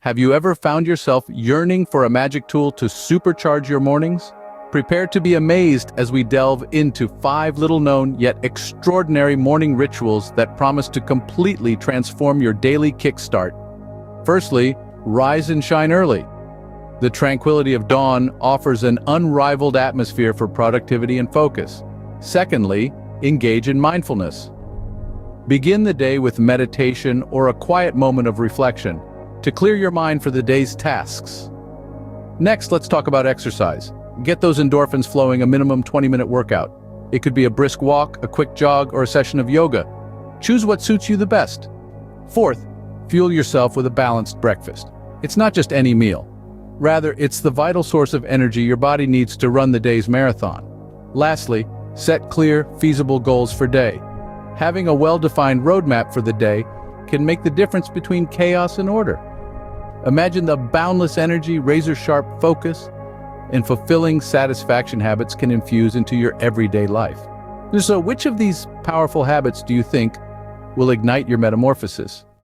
Have you ever found yourself yearning for a magic tool to supercharge your mornings? Prepare to be amazed as we delve into 5 little-known yet extraordinary morning rituals that promise to completely transform your daily kickstart. Firstly, rise and shine early. The tranquility of dawn offers an unrivaled atmosphere for productivity and focus. Secondly, engage in mindfulness. Begin the day with meditation or a quiet moment of reflection to clear your mind for the day's tasks. Next, let's talk about exercise. Get those endorphins flowing, a minimum 20-minute workout. It could be a brisk walk, a quick jog, or a session of yoga. Choose what suits you the best. Fourth, fuel yourself with a balanced breakfast. It's not just any meal. Rather, it's the vital source of energy your body needs to run the day's marathon. Lastly, set clear, feasible goals for day. Having a well-defined roadmap for the day can make the difference between chaos and order. Imagine the boundless energy, razor-sharp focus, and fulfilling satisfaction habits can infuse into your everyday life. So which of these powerful habits do you think will ignite your metamorphosis?